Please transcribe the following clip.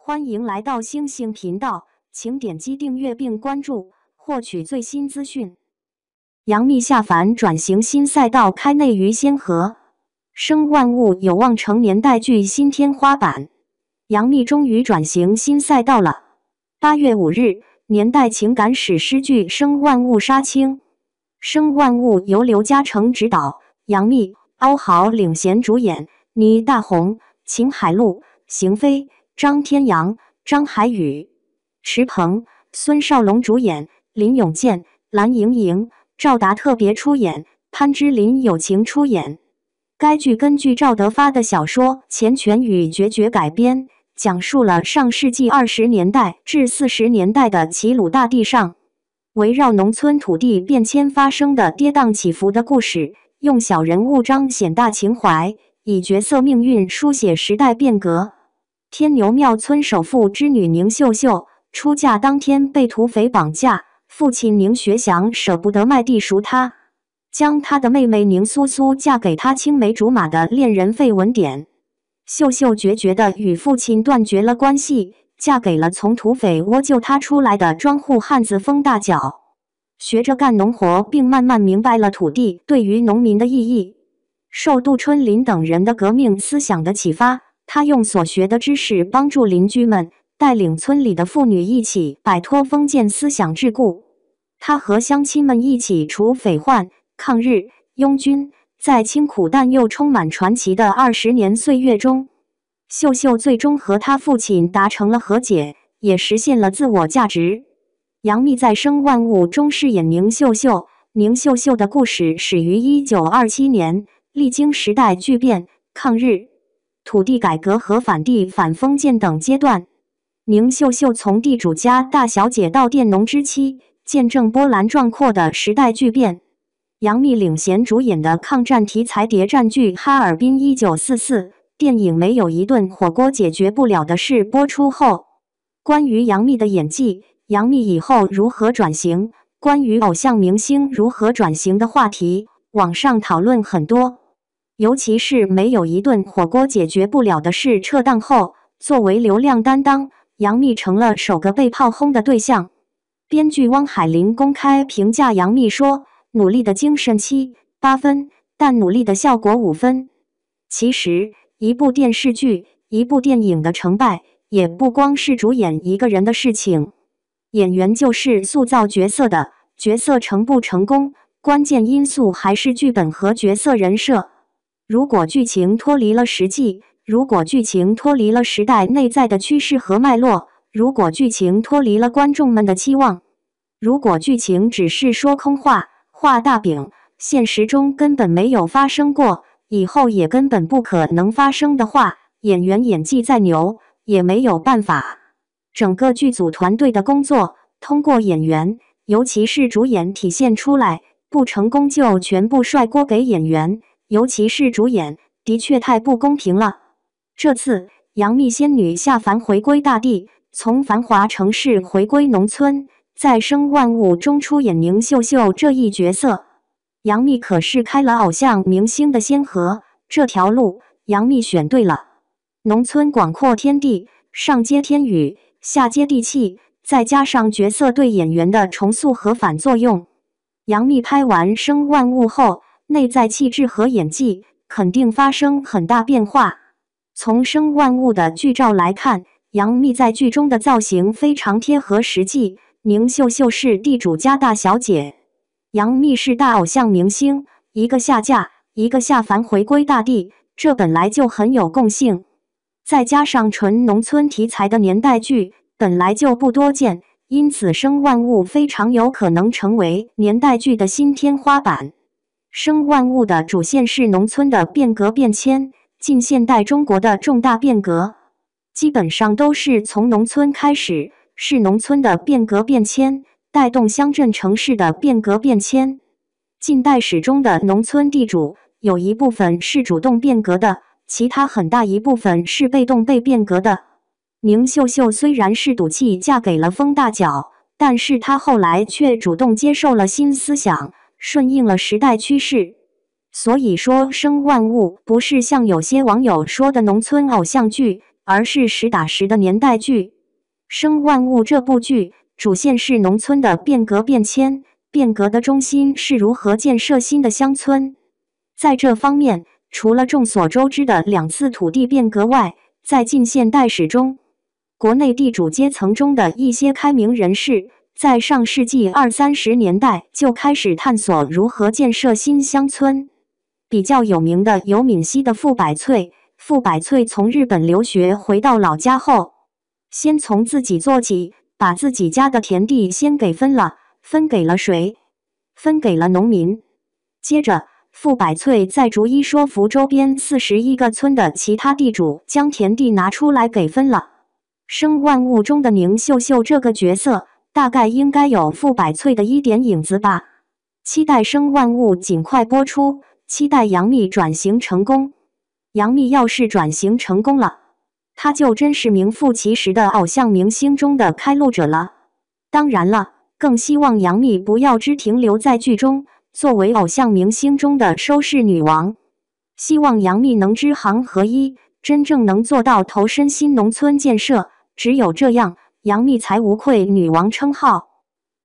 欢迎来到星星频道，请点击订阅并关注，获取最新资讯。杨幂下凡转型新赛道，开内娱先河，生万物有望成年代剧新天花板。杨幂终于转型新赛道了。8月5日，年代情感史诗剧《生万物》杀青。《生万物》由刘嘉诚执导，杨幂、欧豪领衔主演，倪大红、秦海璐、邢菲、张天阳、张海宇、池鹏、孙少龙主演，林永健、蓝盈莹、赵达特别出演，潘之琳友情出演。该剧根据赵德发的小说《钱权与决绝》改编，讲述了上世纪20年代至40年代的齐鲁大地上，围绕农村土地变迁发生的跌宕起伏的故事，用小人物彰显大情怀，以角色命运书写时代变革。天牛庙村首富之女宁秀秀出嫁当天被土匪绑架，父亲宁学祥舍不得卖地赎她，将她的妹妹宁苏苏嫁给他青梅竹马的恋人费文典。秀秀决绝地与父亲断绝了关系，嫁给了从土匪窝救她出来的庄户汉子封大脚，学着干农活，并慢慢明白了土地对于农民的意义。受杜春林等人的革命思想的启发，他用所学的知识帮助邻居们，带领村里的妇女一起摆脱封建思想桎梏。他和乡亲们一起除匪患、抗日、拥军，在清苦但又充满传奇的20年岁月中，秀秀最终和他父亲达成了和解，也实现了自我价值。杨幂在《生万物》中饰演宁秀秀。宁秀秀的故事始于1927年，历经时代巨变、抗日、土地改革和反帝反封建等阶段。宁秀秀从地主家大小姐到佃农之妻，见证波澜壮阔的时代巨变。杨幂领衔主演的抗战题材谍战剧《哈尔滨1944》，电影没有一顿火锅解决不了的事播出后，关于杨幂的演技，杨幂以后如何转型，关于偶像明星如何转型的话题，网上讨论很多。尤其是没有一顿火锅解决不了的事撤档后，作为流量担当，杨幂成了首个被炮轰的对象。编剧汪海林公开评价杨幂说：“努力的精神7-8分，但努力的效果5分。”其实，一部电视剧、一部电影的成败，也不光是主演一个人的事情。演员就是塑造角色的，角色成不成功，关键因素还是剧本和角色人设。如果剧情脱离了实际，如果剧情脱离了时代内在的趋势和脉络，如果剧情脱离了观众们的期望，如果剧情只是说空话、画大饼，现实中根本没有发生过，以后也根本不可能发生的话，演员演技再牛，也没有办法。整个剧组团队的工作，通过演员，尤其是主演体现出来，不成功就全部甩锅给演员。尤其是主演，的确太不公平了。这次杨幂仙女下凡回归大地，从繁华城市回归农村，在《生万物》中出演宁秀秀这一角色。杨幂可是开了偶像明星的先河，这条路杨幂选对了。农村广阔天地，上接天宇，下接地气，再加上角色对演员的重塑和反作用，杨幂拍完《生万物》后，内在气质和演技肯定发生很大变化。从《生万物》的剧照来看，杨幂在剧中的造型非常贴合实际。宁秀秀是地主家大小姐，杨幂是大偶像明星，一个下嫁，一个下凡回归大地，这本来就很有共性。再加上纯农村题材的年代剧本来就不多见，因此《生万物》非常有可能成为年代剧的新天花板。生万物的主线是农村的变革变迁，近现代中国的重大变革，基本上都是从农村开始，是农村的变革变迁，带动乡镇城市的变革变迁。近代史中的农村地主，有一部分是主动变革的，其他很大一部分是被动被变革的。宁秀秀虽然是赌气嫁给了封大脚，但是她后来却主动接受了新思想，顺应了时代趋势。所以说《生万物》不是像有些网友说的农村偶像剧，而是实打实的年代剧。《生万物》这部剧主线是农村的变革变迁，变革的中心是如何建设新的乡村。在这方面，除了众所周知的2次土地变革外，在近现代史中，国内地主阶层中的一些开明人士，在上世纪20-30年代就开始探索如何建设新乡村。比较有名的有闽西的傅百岁。傅百岁从日本留学回到老家后，先从自己做起，把自己家的田地先给分了，分给了谁？分给了农民。接着，傅百岁再逐一说服周边41个村的其他地主，将田地拿出来给分了。《生万物》中的宁秀秀这个角色，大概应该有傅百岁的一点影子吧。期待《生万物》尽快播出，期待杨幂转型成功。杨幂要是转型成功了，她就真是名副其实的偶像明星中的开路者了。当然了，更希望杨幂不要只停留在剧中，作为偶像明星中的收视女王。希望杨幂能知行合一，真正能做到投身新农村建设，只有这样，杨幂才无愧女王称号。